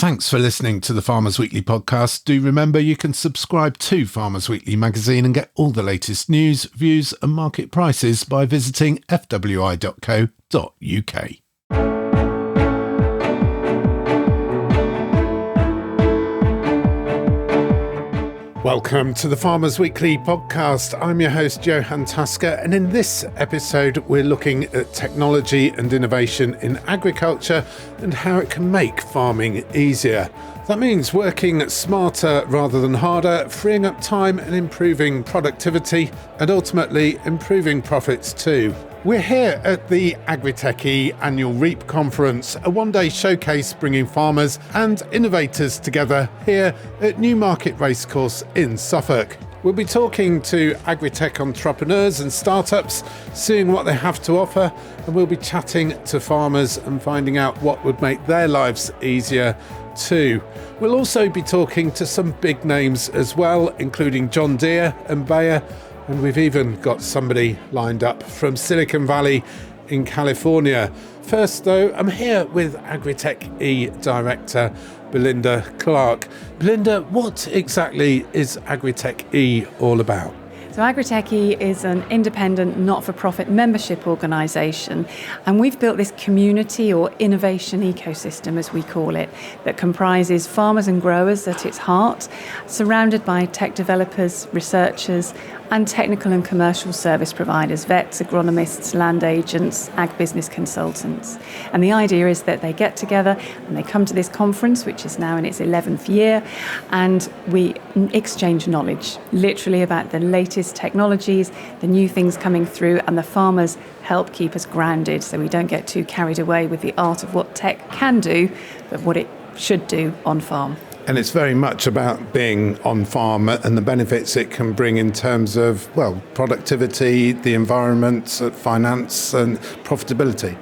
Thanks for listening to the Farmers Weekly podcast. Do remember you can subscribe to Farmers Weekly magazine and get all the latest news, views and market prices by visiting fwi.co.uk. Welcome to the Farmers Weekly podcast. I'm your host, Johann Tasker, and in this episode, we're looking at technology and innovation in agriculture and how it can make farming easier. That means working smarter rather than harder, freeing up time and improving productivity, and ultimately improving profits too. We're here at the AgriTechE Annual REAP Conference, a one-day showcase bringing farmers and innovators together here at Newmarket Racecourse in Suffolk. We'll be talking to agri-tech entrepreneurs and startups, seeing what they have to offer, and we'll be chatting to farmers and finding out what would make their lives easier too. We'll also be talking to some big names as well, including John Deere and Bayer. And we've even got somebody lined up from Silicon Valley in California. First, though, I'm here with AgriTechE Director Belinda Clark. Belinda, what exactly is AgriTechE all about? So AgriTechE is an independent, not-for-profit membership organisation, and we've built this community or innovation ecosystem, as we call it, that comprises farmers and growers at its heart, surrounded by tech developers, researchers, and technical and commercial service providers, vets, agronomists, land agents, ag business consultants. And the idea is that they get together and they come to this conference, which is now in its 11th year, and we exchange knowledge, literally about the latest technologies, the new things coming through, and the farmers help keep us grounded so we don't get too carried away with the art of what tech can do, but what it should do on farm. And it's very much about being on farm and the benefits it can bring in terms of, well, productivity, the environment, finance and profitability.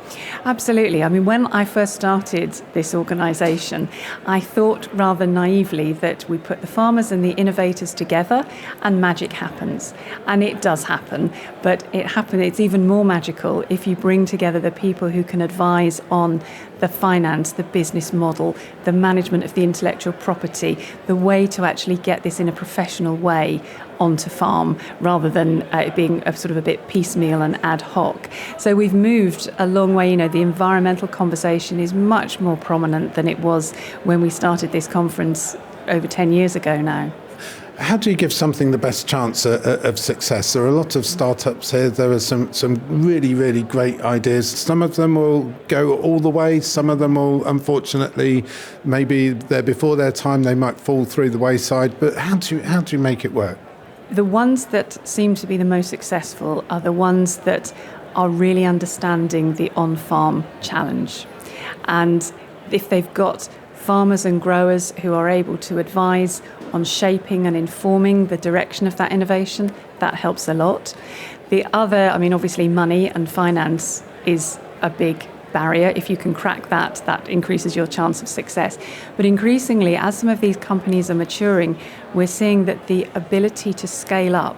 Absolutely. I mean, when I first started this organisation, I thought rather naively that we put the farmers and the innovators together and magic happens. And it does happen, but it's even more magical if you bring together the people who can advise on the finance, the business model, the management of the intellectual property, the way to actually get this in a professional way onto farm rather than it being a bit piecemeal and ad hoc. So we've moved a long way. The environmental conversation is much more prominent than it was when we started this conference over 10 years ago now. How do you give something the best chance of success? There are a lot of startups here. There are some really, really great ideas. Some of them will go all the way. Some of them will, unfortunately, maybe they're before their time. They might fall through the wayside. But how do you make it work? The ones that seem to be the most successful are the ones that are really understanding the on-farm challenge. And if they've got farmers and growers who are able to advise on shaping and informing the direction of that innovation, that helps a lot. The other, obviously money and finance is a big barrier. If you can crack that, that increases your chance of success. But increasingly, as some of these companies are maturing, we're seeing that the ability to scale up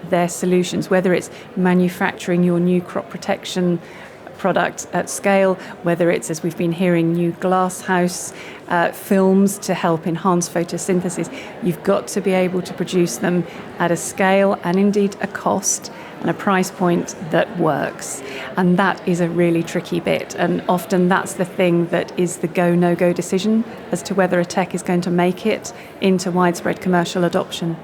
their solutions, whether it's manufacturing your new crop protection product at scale, whether it's, as we've been hearing, new glasshouse films to help enhance photosynthesis, you've got to be able to produce them at a scale and indeed a cost and a price point that works. And that is a really tricky bit. And often that's the thing that is the go, no-go decision as to whether a tech is going to make it into widespread commercial adoption.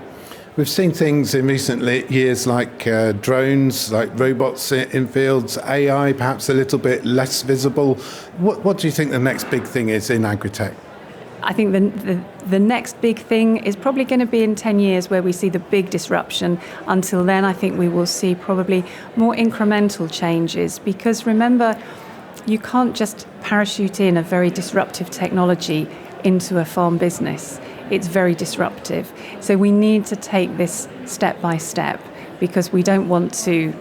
We've seen things in recent years like drones, like robots in fields, AI perhaps a little bit less visible. What do you think the next big thing is in agri-tech? I think the next big thing is probably going to be in 10 years where we see the big disruption. Until then, I think we will see probably more incremental changes, because remember, you can't just parachute in a very disruptive technology into a farm business. It's very disruptive. So we need to take this step by step, because we don't want to,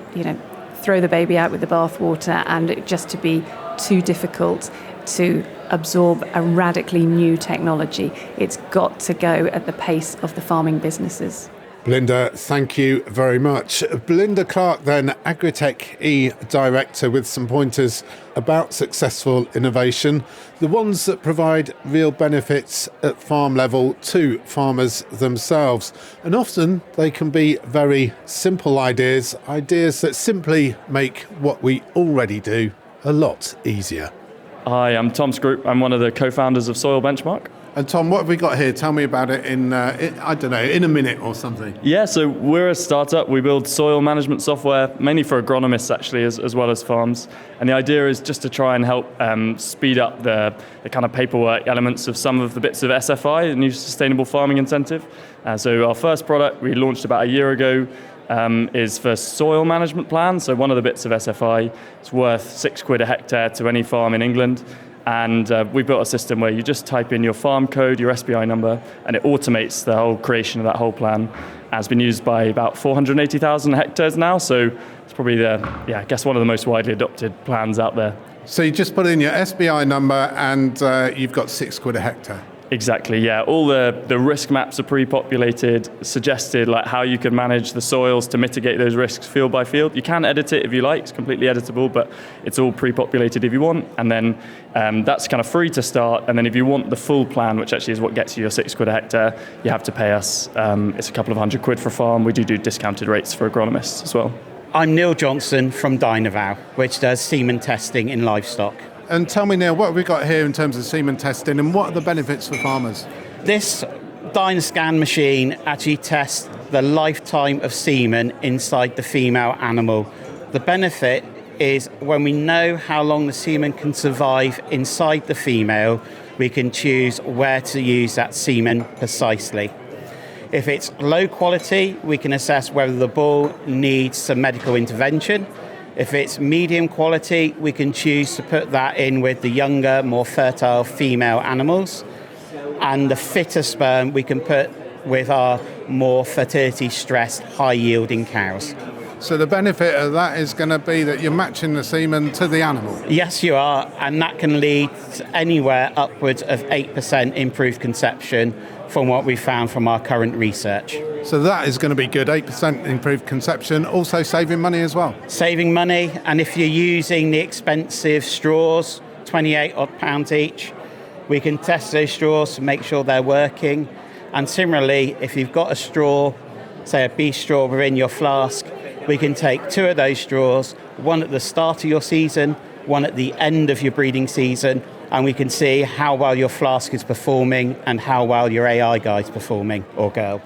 throw the baby out with the bathwater and it just to be too difficult to absorb a radically new technology. It's got to go at the pace of the farming businesses. Belinda, thank you very much. Belinda Clark then, AgriTechE Director, with some pointers about successful innovation, the ones that provide real benefits at farm level to farmers themselves. And often they can be very simple ideas that simply make what we already do a lot easier. Hi, I'm Tom Scroop. I'm one of the co-founders of Soil Benchmark. And Tom, what have we got here? Tell me about it in a minute or something. Yeah, so we're a startup. We build soil management software, mainly for agronomists actually, as well as farms. And the idea is just to try and help speed up the kind of paperwork elements of some of the bits of SFI, the new Sustainable Farming Incentive. So our first product we launched about a year ago is for soil management plans. So one of the bits of SFI is worth £6 a hectare to any farm in England. And we built a system where you just type in your farm code, your SBI number, and it automates the whole creation of that whole plan. And it's been used by about 480,000 hectares now, so it's probably one of the most widely adopted plans out there. So you just put in your SBI number and you've got £6 a hectare. Exactly, yeah. All the risk maps are pre-populated, suggested like how you can manage the soils to mitigate those risks field by field. You can edit it if you like, it's completely editable, but it's all pre-populated if you want. And then that's kind of free to start. And then if you want the full plan, which actually is what gets you your £6 a hectare, you have to pay us. It's a couple of £100 for a farm. We do discounted rates for agronomists as well. I'm Neil Johnson from Dinow, which does semen testing in livestock. And tell me, Neil, what have we got here in terms of semen testing and what are the benefits for farmers? This DynaScan machine actually tests the lifetime of semen inside the female animal. The benefit is when we know how long the semen can survive inside the female, we can choose where to use that semen precisely. If it's low quality, we can assess whether the bull needs some medical intervention. If it's medium quality, we can choose to put that in with the younger, more fertile female animals. And the fitter sperm we can put with our more fertility-stressed, high-yielding cows. So the benefit of that is going to be that you're matching the semen to the animal? Yes, you are, and that can lead to anywhere upwards of 8% improved conception from what we found from our current research. So that is going to be good, 8% improved conception, also saving money as well? Saving money, and if you're using the expensive straws, £28 each, we can test those straws to make sure they're working. And similarly, if you've got a straw, say a beef straw within your flask, we can take 2 of those straws, one at the start of your season, one at the end of your breeding season, and we can see how well your flask is performing and how well your AI guy's performing, or girl.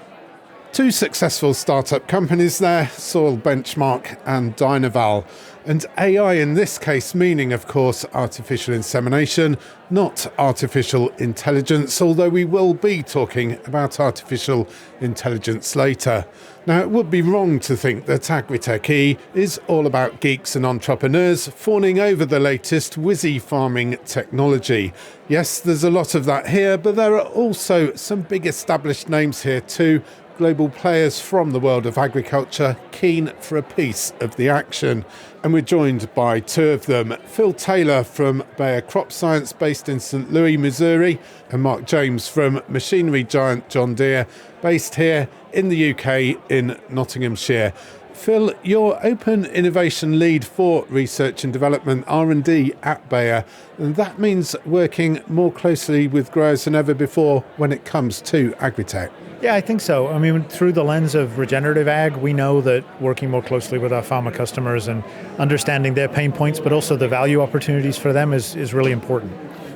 2 successful startup companies there, Soil Benchmark and Dinow. And AI in this case meaning, of course, artificial insemination, not artificial intelligence, although we will be talking about artificial intelligence later. Now, it would be wrong to think that AgriTechE is all about geeks and entrepreneurs fawning over the latest whizzy farming technology. Yes, there's a lot of that here, but there are also some big established names here too, global players from the world of agriculture keen for a piece of the action. And we're joined by 2 of them, Phil Taylor from Bayer Crop Science based in St. Louis, Missouri, and Mark James from machinery giant John Deere based here in the UK in Nottinghamshire. Phil, you're Open Innovation Lead for Research and Development R&D at Bayer, and that means working more closely with growers than ever before when it comes to agri-tech. Yeah, I think so. I mean, through the lens of regenerative ag, we know that working more closely with our pharma customers and understanding their pain points, but also the value opportunities for them is really important.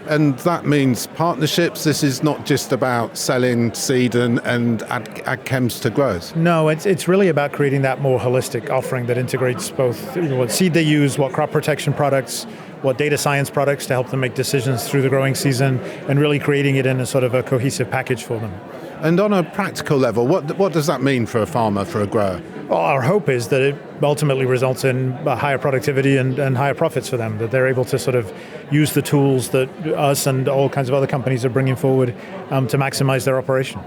And that means partnerships. This is not just about selling seed and ag chems to growers. No, it's really about creating that more holistic offering that integrates both what seed they use, what crop protection products, what data science products to help them make decisions through the growing season, and really creating it in a sort of a cohesive package for them. And on a practical level, what does that mean for a farmer, for a grower? Well, our hope is that it ultimately results in higher productivity and higher profits for them, that they're able to sort of use the tools that us and all kinds of other companies are bringing forward to maximize their operation.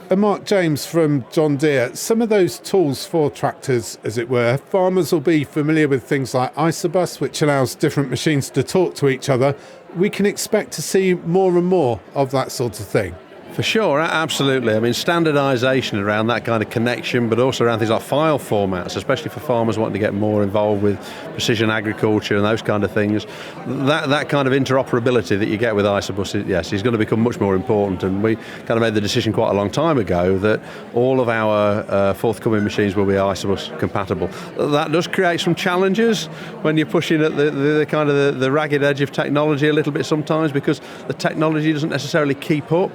And Mark James from John Deere, some of those tools for tractors, as it were, farmers will be familiar with things like Isobus, which allows different machines to talk to each other. We can expect to see more and more of that sort of thing. For sure, absolutely. I mean, standardisation around that kind of connection, but also around things like file formats, especially for farmers wanting to get more involved with precision agriculture and those kind of things. That kind of interoperability that you get with Isobus, yes, is going to become much more important. And we kind of made the decision quite a long time ago that all of our forthcoming machines will be Isobus compatible. That does create some challenges when you're pushing at the kind of the ragged edge of technology a little bit sometimes, because the technology doesn't necessarily keep up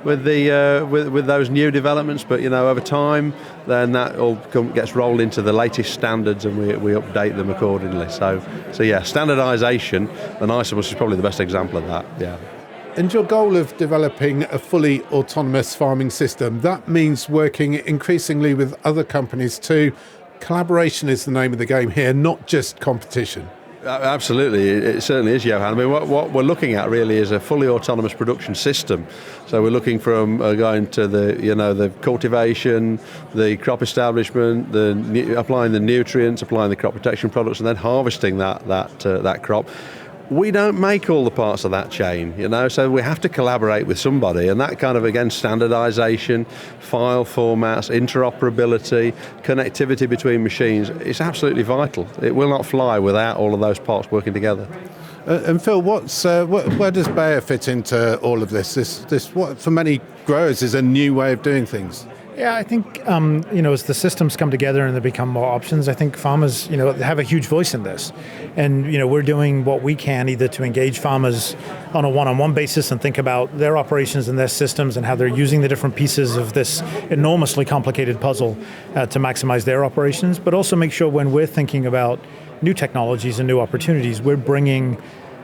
with the with those new developments, but over time, then that all gets rolled into the latest standards, and we update them accordingly. So yeah, standardisation, and Isobus is probably the best example of that. Yeah. And your goal of developing a fully autonomous farming system, that means working increasingly with other companies too. Collaboration is the name of the game here, not just competition. Absolutely, it certainly is, Johann. I mean, what we're looking at really is a fully autonomous production system. So we're looking from going to the cultivation, the crop establishment, applying the nutrients, applying the crop protection products, and then harvesting that crop. We don't make all the parts of that chain, so we have to collaborate with somebody, and that kind of, again, standardization, file formats, interoperability, connectivity between machines, it's absolutely vital. It will not fly without all of those parts working together. And Phil, where does Bayer fit into all of this? This what for many growers is a new way of doing things. Yeah, I think, as the systems come together and there become more options, I think farmers, have a huge voice in this. And, we're doing what we can either to engage farmers on a one-on-one basis and think about their operations and their systems and how they're using the different pieces of this enormously complicated puzzle to maximize their operations, but also make sure when we're thinking about new technologies and new opportunities, we're bringing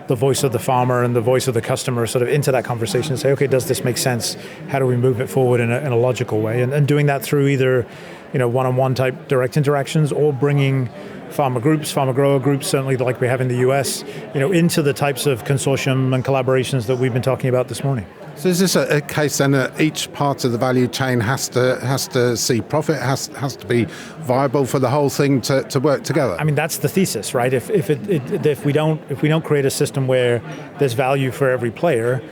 the voice of the farmer and the voice of the customer sort of into that conversation and say, okay, does this make sense? How do we move it forward in a logical way? And doing that through either, one-on-one type direct interactions, or bringing farmer groups, farmer grower groups, certainly like we have in the US, into the types of consortium and collaborations that we've been talking about this morning. So is this a case then that each part of the value chain has to see profit, has to be viable for the whole thing to work together? I mean, that's the thesis, right? If we don't create a system where there's value for every player,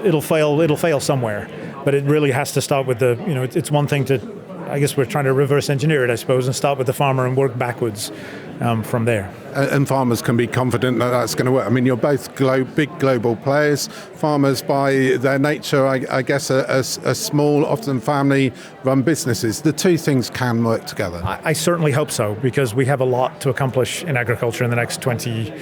it'll fail somewhere. But it really has to start with it's one thing to, I guess we're trying to reverse engineer it, I suppose, and start with the farmer and work backwards from there. And farmers can be confident that that's going to work. I mean, you're both big global players. Farmers, by their nature, I guess, are small, often family-run businesses. The two things can work together. I certainly hope so, because we have a lot to accomplish in agriculture in the next 20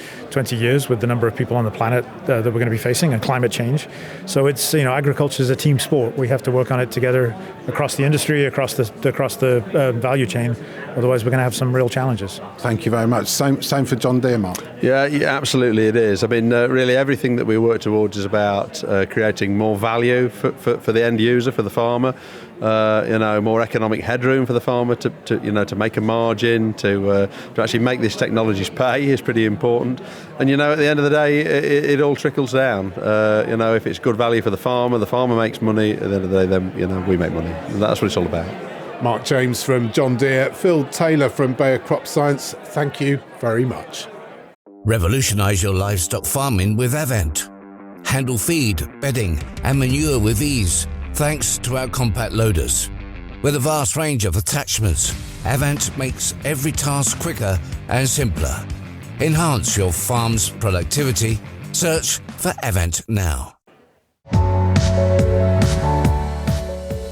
years with the number of people on the planet that we're going to be facing, and climate change. So it's, agriculture is a team sport. We have to work on it together across the industry, across the value chain. Otherwise, we're going to have some real challenges. Thank you very much. Same for John Deere, Mark. Yeah, absolutely it is. I mean, really everything that we work towards is about creating more value for the end user, for the farmer. More economic headroom for the farmer to make a margin, to actually make these technologies pay is pretty important. And at the end of the day, it all trickles down. If it's good value for the farmer makes money. At the end of the day, then we make money. And that's what it's all about. Mark James from John Deere, Phil Taylor from Bayer Crop Science, thank you very much. Revolutionise your livestock farming with Avent. Handle feed, bedding and manure with ease thanks to our compact loaders. With a vast range of attachments, Avent makes every task quicker and simpler. Enhance your farm's productivity. Search for Avent now.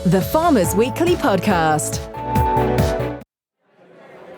The Farmers Weekly Podcast.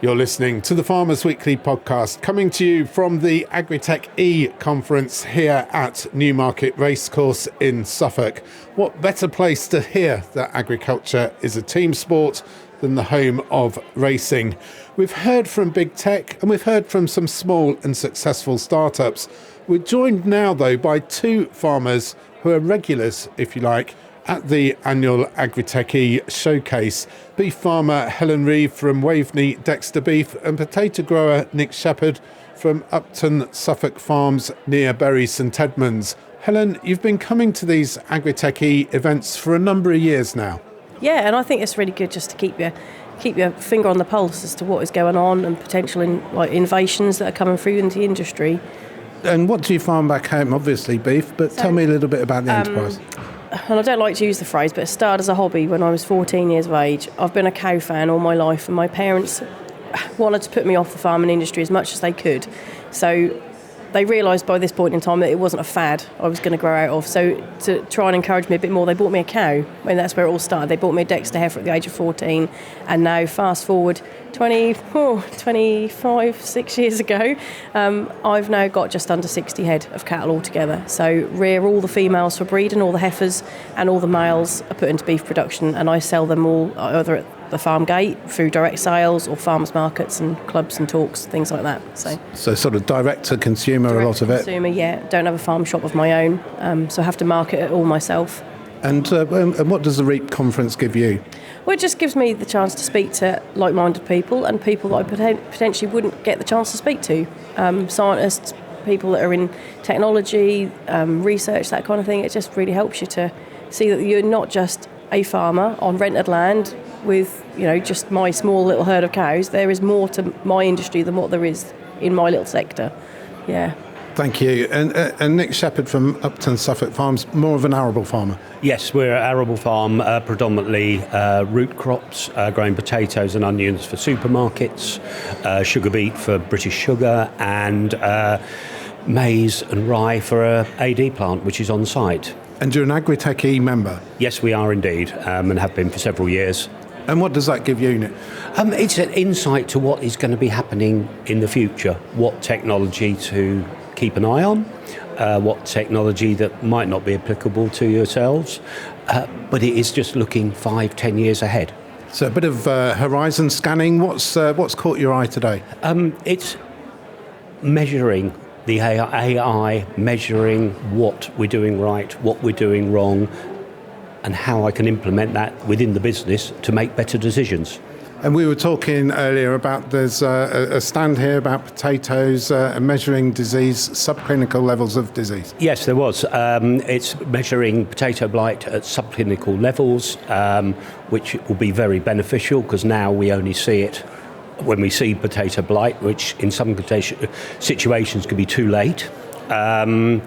You're listening to the Farmers Weekly Podcast, coming to you from the AgriTechE conference here at Newmarket Racecourse in Suffolk. What better place to hear that agriculture is a team sport than the home of racing? We've heard from big tech and we've heard from some small and successful startups. We're joined now, though, by two farmers who are regulars, if you like, at the annual AgriTechE showcase. Beef farmer Helen Reeve from Waveney Dexter Beef and potato grower Nick Shepherd from Upton Suffolk Farms near Bury St Edmunds. Helen, you've been coming to these AgriTechE events for a number of years now. Yeah, and I think it's really good just to keep your finger on the pulse as to what is going on and potential innovations that are coming through into the industry. And what do you farm back home? Obviously beef, but tell me a little bit about the enterprise. and I don't like to use the phrase, but it started as a hobby when I was 14 years of age. I've been a cow fan all my life, and my parents wanted to put me off the farming industry as much as they could. So they realised by this point in time that it wasn't a fad I was going to grow out of. So to try and encourage me a bit more, they bought me a cow, and that's where it all started. They bought me a Dexter heifer at the age of 14, and now fast forward 6 years ago, I've now got just under 60 head of cattle altogether. So rear all the females for breeding, all the heifers, and all the males are put into beef production, and I sell them all either at the farm gate through direct sales or farmers markets and clubs and talks, things like that. So sort of direct to consumer, a lot of it. Consumer, yeah. Don't have a farm shop of my own, so I have to market it all myself. And what does the REAP conference give you? Well, it just gives me the chance to speak to like-minded people and people that I potentially wouldn't get the chance to speak to. Scientists, people that are in technology, research, that kind of thing. It just really helps you to see that you're not just a farmer on rented land with, just my small little herd of cows. There is more to my industry than what there is in my little sector. Yeah. Thank you. And Nick Shepherd from Upton, Suffolk Farms, more of an arable farmer. Yes, we're an arable farm, predominantly root crops, growing potatoes and onions for supermarkets, sugar beet for British Sugar, and maize and rye for a AD plant, which is on site. And you're an AgriTechE member? Yes, we are indeed, and have been for several years. And what does that give you, Nick? It's an insight to what is going to be happening in the future, what technology to keep an eye on, what technology that might not be applicable to yourselves, but it is just looking 5-10 years ahead. So a bit of horizon scanning. What's caught your eye today? It's measuring the AI, measuring what we're doing right, what we're doing wrong, and how I can implement that within the business to make better decisions. And we were talking earlier about there's a stand here about potatoes measuring disease, subclinical levels of disease. Yes, there was. It's measuring potato blight at subclinical levels, which will be very beneficial because now we only see it when we see potato blight, which in some situations can be too late and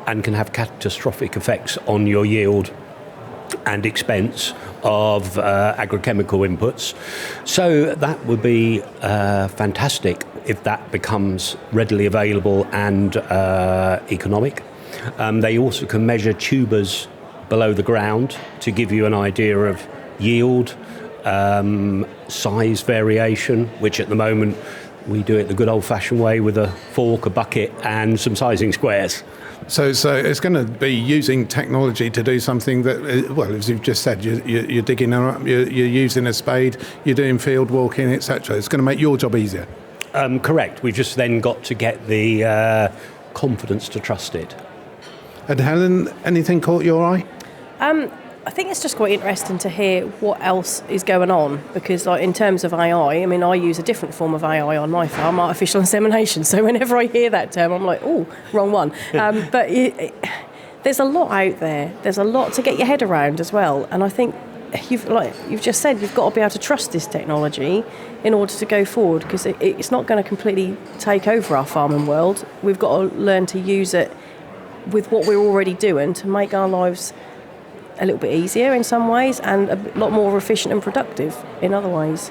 can have catastrophic effects on your yield and expense of agrochemical inputs. So that would be fantastic if that becomes readily available and economic. They also can measure tubers below the ground to give you an idea of yield, size variation, which at the moment we do it the good old-fashioned way with a fork, a bucket and some sizing squares. So it's going to be using technology to do something that, well, as you've just said, you're digging up, you're using a spade, you're doing field walking, etc. It's going to make your job easier. Correct. We've just then got to get the confidence to trust it. And Helen, anything caught your eye? I think it's just quite interesting to hear what else is going on because, like, in terms of AI, I mean, I use a different form of AI on my farm, artificial insemination. So whenever I hear that term, I'm like, oh, wrong one. But there's a lot out there. There's a lot to get your head around as well. And I think you've just said, you've got to be able to trust this technology in order to go forward because it's not going to completely take over our farming world. We've got to learn to use it with what we're already doing to make our lives a little bit easier in some ways and a lot more efficient and productive in other ways.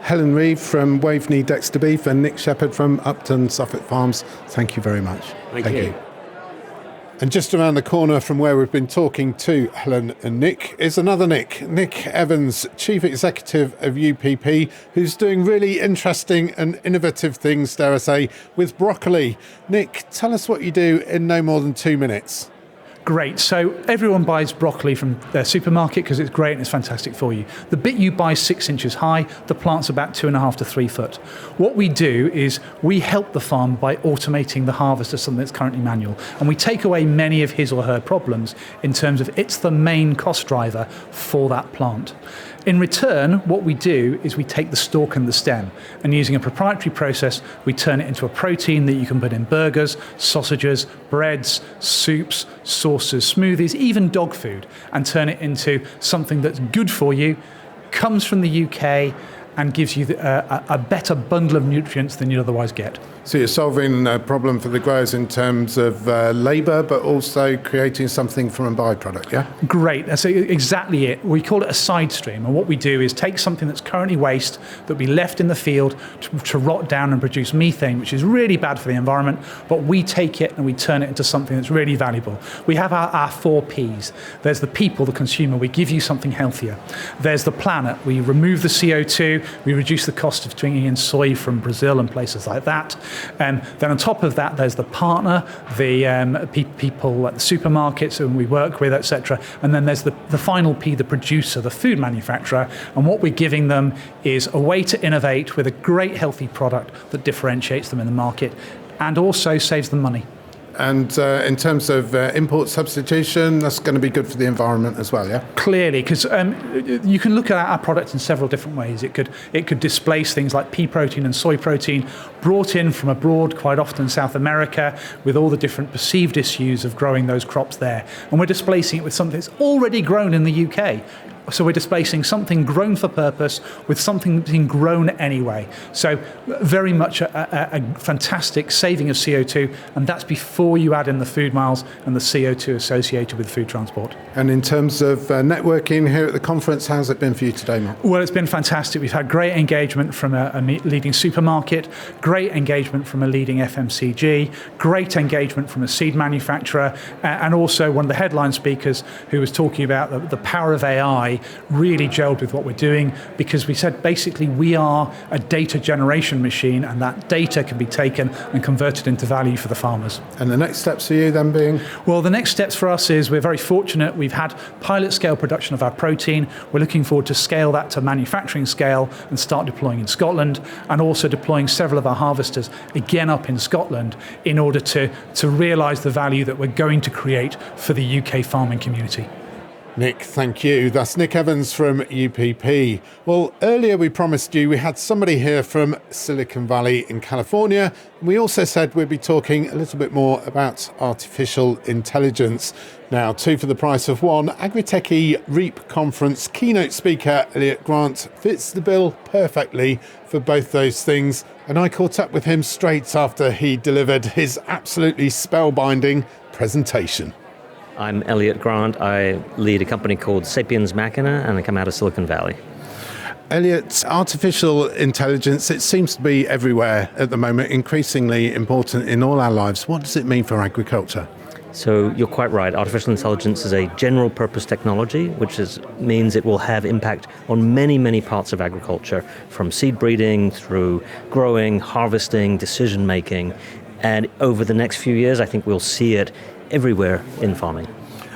Helen Reeve from Waveney Dexter Beef and Nick Shepherd from Upton Suffolk Farms, thank you very much. Thank you. And just around the corner from where we've been talking to Helen and Nick is another Nick Evans, Chief Executive of UPP, who's doing really interesting and innovative things, dare I say, with broccoli. Nick, tell us what you do in no more than 2 minutes. Great. So everyone buys broccoli from their supermarket because it's great and it's fantastic for you. The bit you buy is 6 inches high, the plant's about 2.5 to 3 foot. What we do is we help the farm by automating the harvest of something that's currently manual. And we take away many of his or her problems in terms of it's the main cost driver for that plant. In return, what we do is we take the stalk and the stem, and using a proprietary process, we turn it into a protein that you can put in burgers, sausages, breads, soups, sauces, smoothies, even dog food, and turn it into something that's good for you, comes from the UK, and gives you a better bundle of nutrients than you'd otherwise get. So you're solving a problem for the growers in terms of labour, but also creating something from a byproduct, yeah? Great, that's exactly it. We call it a side stream, and what we do is take something that's currently waste that will be left in the field to rot down and produce methane, which is really bad for the environment, but we take it and we turn it into something that's really valuable. We have our 4 Ps. There's the people, the consumer, we give you something healthier. There's the planet, we remove the CO2, we reduce the cost of bringing in soy from Brazil and places like that. Then on top of that, there's the partner, the people at the supermarkets whom we work with, etc. And then there's the final P, the producer, the food manufacturer. And what we're giving them is a way to innovate with a great healthy product that differentiates them in the market and also saves them money. And in terms of import substitution, that's going to be good for the environment as well, yeah? Clearly, because you can look at our product in several different ways. It could displace things like pea protein and soy protein brought in from abroad, quite often South America, with all the different perceived issues of growing those crops there. And we're displacing it with something that's already grown in the UK. So we're displacing something grown for purpose with something being grown anyway. So very much a fantastic saving of CO2, and that's before you add in the food miles and the CO2 associated with food transport. And in terms of networking here at the conference, how's it been for you today, Mark? Well, it's been fantastic. We've had great engagement from a leading supermarket, great engagement from a leading FMCG, great engagement from a seed manufacturer, and also one of the headline speakers who was talking about the power of AI really gelled with what we're doing, because we said basically we are a data generation machine, and that data can be taken and converted into value for the farmers. And the next steps for you then being? Well, the next steps for us is we're very fortunate. We've had pilot scale production of our protein. We're looking forward to scale that to manufacturing scale and start deploying in Scotland, and also deploying several of our harvesters again up in Scotland in order to realise the value that we're going to create for the UK farming community. Nick, thank you. That's Nick Evans from UPP. Well, earlier we promised you we had somebody here from Silicon Valley in California. We also said we'd be talking a little bit more about artificial intelligence. Now, 2 for the price of 1. AgriTechE REAP conference keynote speaker Elliot Grant fits the bill perfectly for both those things. And I caught up with him straight after he delivered his absolutely spellbinding presentation. I'm Elliot Grant. I lead a company called Sapiens Machina, and I come out of Silicon Valley. Elliot, artificial intelligence, it seems to be everywhere at the moment, increasingly important in all our lives. What does it mean for agriculture? So you're quite right. Artificial intelligence is a general purpose technology, which means it will have impact on many, many parts of agriculture, from seed breeding through growing, harvesting, decision making. And over the next few years, I think we'll see it everywhere in farming.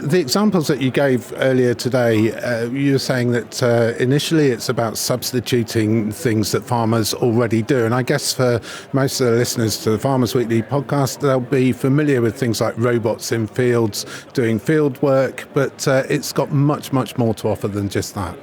The examples that you gave earlier today, you were saying that initially it's about substituting things that farmers already do. And I guess for most of the listeners to the Farmers Weekly podcast, they'll be familiar with things like robots in fields doing field work, but it's got much, much more to offer than just that.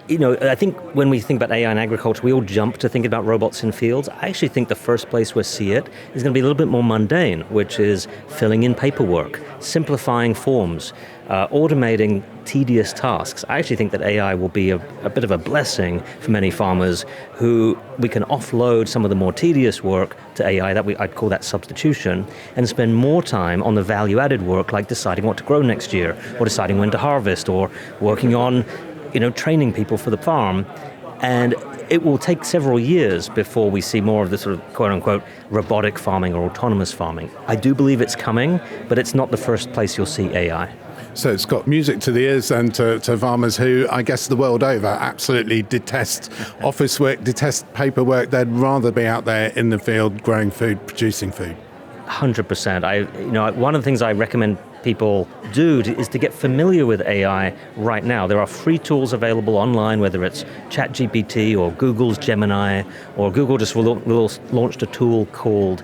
You know, I think when we think about AI in agriculture, we all jump to think about robots in fields. I actually think the first place we'll see it is going to be a little bit more mundane, which is filling in paperwork, simplifying forms, automating tedious tasks. I actually think that AI will be a bit of a blessing for many farmers who we can offload some of the more tedious work to AI, I'd call that substitution, and spend more time on the value-added work like deciding what to grow next year, or deciding when to harvest, or working on training people for the farm. And it will take several years before we see more of the sort of quote-unquote robotic farming or autonomous farming. I do believe it's coming, but it's not the first place you'll see AI. So it's got music to the ears and to farmers who, I guess the world over, absolutely detest office work, detest paperwork. They'd rather be out there in the field growing food, producing food. 100%. One of the things I recommend people do is to get familiar with AI right now. There are free tools available online, whether it's ChatGPT or Google's Gemini, or Google just launched a tool called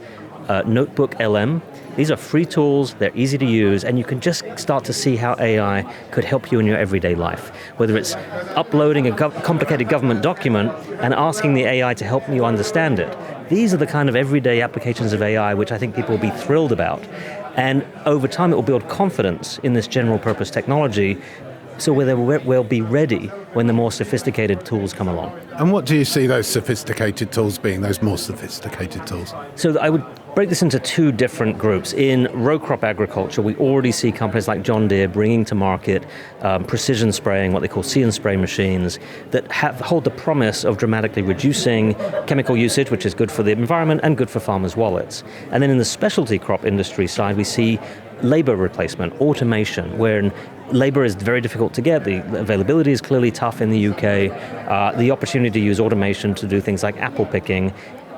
Notebook LM. These are free tools, they're easy to use, and you can just start to see how AI could help you in your everyday life. Whether it's uploading a complicated government document and asking the AI to help you understand it. These are the kind of everyday applications of AI which I think people will be thrilled about. And over time, it will build confidence in this general purpose technology so we'll be ready when the more sophisticated tools come along. And what do you see those sophisticated tools being, those more sophisticated tools? So I would break this into two different groups. In row crop agriculture, we already see companies like John Deere bringing to market precision spraying, what they call see and spray machines, that hold the promise of dramatically reducing chemical usage, which is good for the environment and good for farmers' wallets. And then in the specialty crop industry side, we see labor replacement, automation, where labor is very difficult to get. The availability is clearly tough in the UK. The opportunity to use automation to do things like apple picking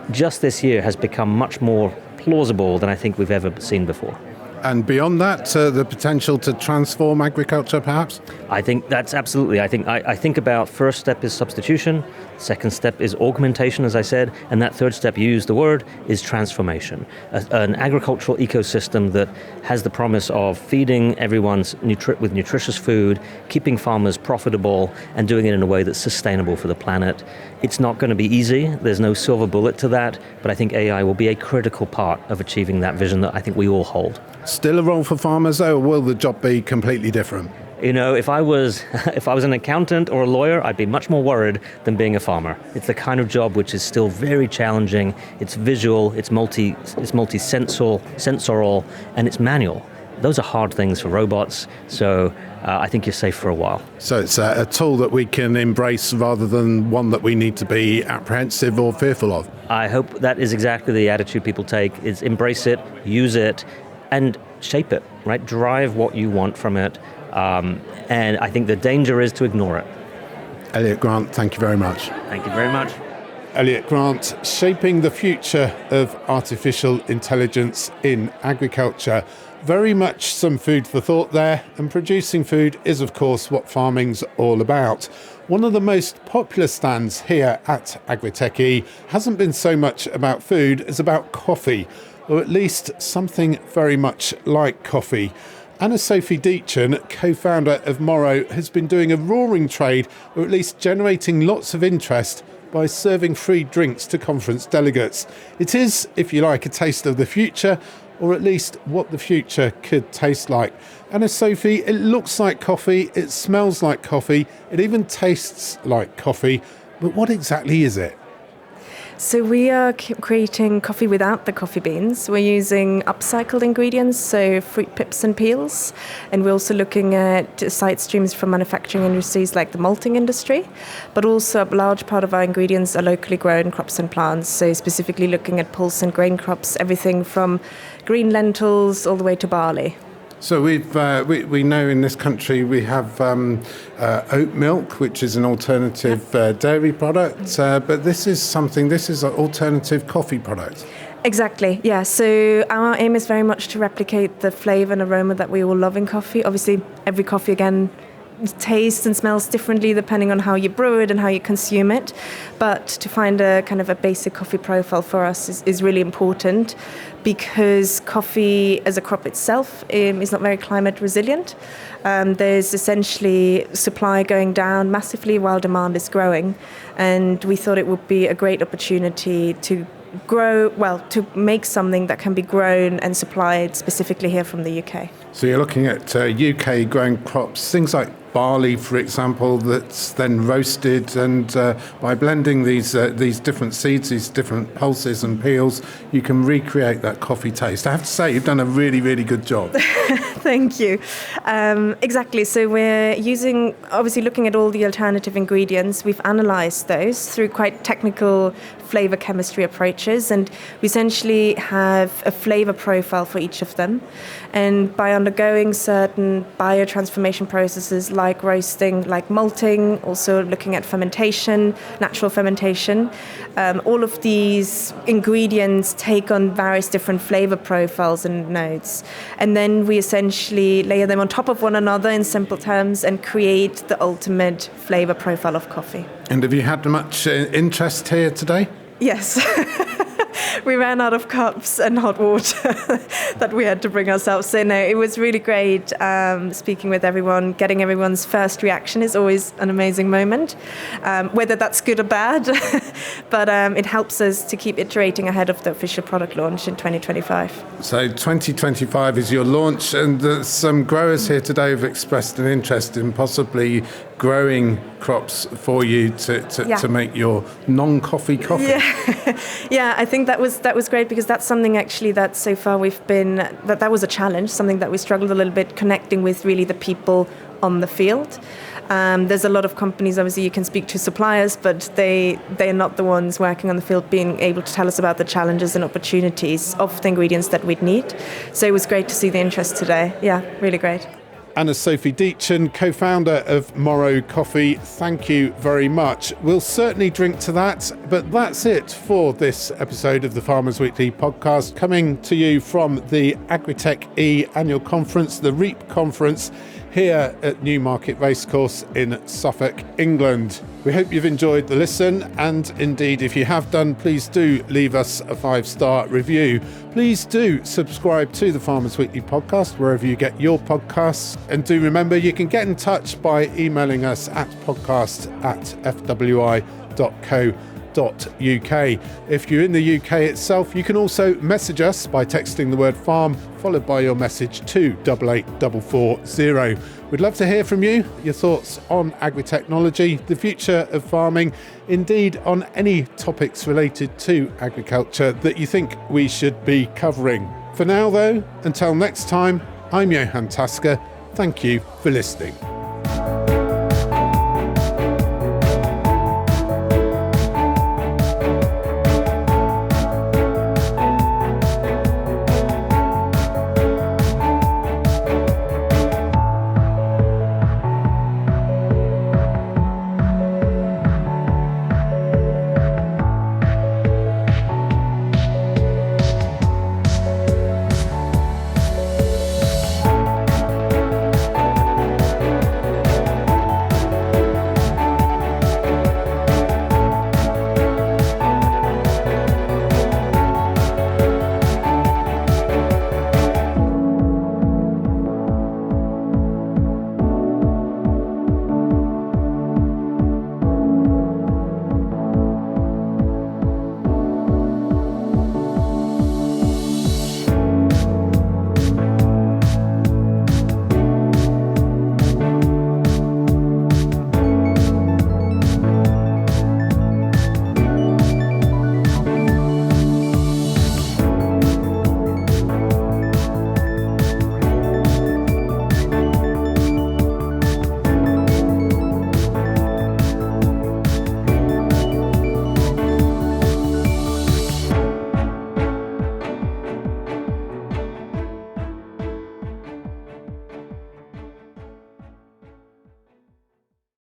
just this year has become much more plausible than I think we've ever seen before. And beyond that, the potential to transform agriculture, perhaps? I think that's absolutely. I think about first step is substitution, second step is augmentation, as I said, and that third step, you used the word, is transformation. An agricultural ecosystem that has the promise of feeding everyone with nutritious food, keeping farmers profitable, and doing it in a way that's sustainable for the planet. It's not going to be easy. There's no silver bullet to that, but I think AI will be a critical part of achieving that vision that I think we all hold. Still a role for farmers, though, or will the job be completely different? You know, if I was an accountant or a lawyer, I'd be much more worried than being a farmer. It's the kind of job which is still very challenging. It's visual, it's multi-sensorial, and it's manual. Those are hard things for robots, so I think you're safe for a while. So it's a tool that we can embrace rather than one that we need to be apprehensive or fearful of. I hope that is exactly the attitude people take, is embrace it, use it, and shape it, right? Drive what you want from it. And I think the danger is to ignore it. Elliot Grant, thank you very much. Thank you very much. Elliot Grant, shaping the future of artificial intelligence in agriculture. Very much some food for thought there, and producing food is of course what farming's all about. One of the most popular stands here at AgriTechE hasn't been so much about food as about coffee, or at least something very much like coffee. Anna-Sophie Deitchen, co-founder of Morrow, has been doing a roaring trade, or at least generating lots of interest by serving free drinks to conference delegates. It is, if you like, a taste of the future, or at least what the future could taste like. Anna-Sophie, it looks like coffee, it smells like coffee, it even tastes like coffee, but what exactly is it? So we are creating coffee without the coffee beans. We're using upcycled ingredients, so fruit pips and peels. And we're also looking at side streams from manufacturing industries like the malting industry. But also a large part of our ingredients are locally grown crops and plants. So specifically looking at pulse and grain crops, everything from green lentils all the way to barley. So we know in this country we have oat milk, which is an alternative dairy product, but this is an alternative coffee product. Exactly, yeah. So our aim is very much to replicate the flavour and aroma that we all love in coffee. Obviously, every coffee, again, tastes and smells differently depending on how you brew it and how you consume it. But to find a kind of a basic coffee profile for us is really important, because coffee as a crop itself is not very climate resilient. There's essentially supply going down massively while demand is growing. And we thought it would be a great opportunity to make something that can be grown and supplied specifically here from the UK. So you're looking at UK grown crops, things like barley, for example, that's then roasted, and by blending these different seeds, these different pulses and peels, you can recreate that coffee taste. I have to say, you've done a really, really good job. Thank you. Exactly. So we're obviously looking at all the alternative ingredients. We've analysed those through quite technical flavour chemistry approaches, and we essentially have a flavour profile for each of them. And by undergoing certain biotransformation processes like roasting, like malting, also looking at fermentation, natural fermentation, all of these ingredients take on various different flavour profiles and notes. And then we essentially layer them on top of one another in simple terms and create the ultimate flavour profile of coffee. And have you had much interest here today? Yes. we ran out of cups and hot water that we had to bring ourselves. So no, it was really great speaking with everyone. Getting everyone's first reaction is always an amazing moment, whether that's good or bad. But it helps us to keep iterating ahead of the official product launch in 2025. So 2025 is your launch, and some growers here today have expressed an interest in possibly growing crops for you to make your non-coffee coffee. Yeah, I think that was great, because that's something actually that so far that was a challenge, something that we struggled a little bit connecting with really the people on the field. There's a lot of companies, obviously you can speak to suppliers, but they're not the ones working on the field being able to tell us about the challenges and opportunities of the ingredients that we'd need. So it was great to see the interest today. Yeah, really great. Anna Sophie Deachin, co-founder of Morrow Coffee, thank you very much. We'll certainly drink to that, but that's it for this episode of the Farmers Weekly podcast, coming to you from the AgriTechE annual conference, the REAP conference, here at Newmarket Racecourse in Suffolk, England. We hope you've enjoyed the listen, and indeed, if you have done, please do leave us a 5-star review. Please do subscribe to the Farmers Weekly podcast wherever you get your podcasts, and do remember you can get in touch by emailing us at podcast@fwi.co.uk. If you're in the UK itself, you can also message us by texting the word farm followed by your message to 88440. We'd love to hear from you, your thoughts on agri-technology, the future of farming, indeed on any topics related to agriculture that you think we should be covering. For now though, until next time, I'm Johann Tasker. Thank you for listening.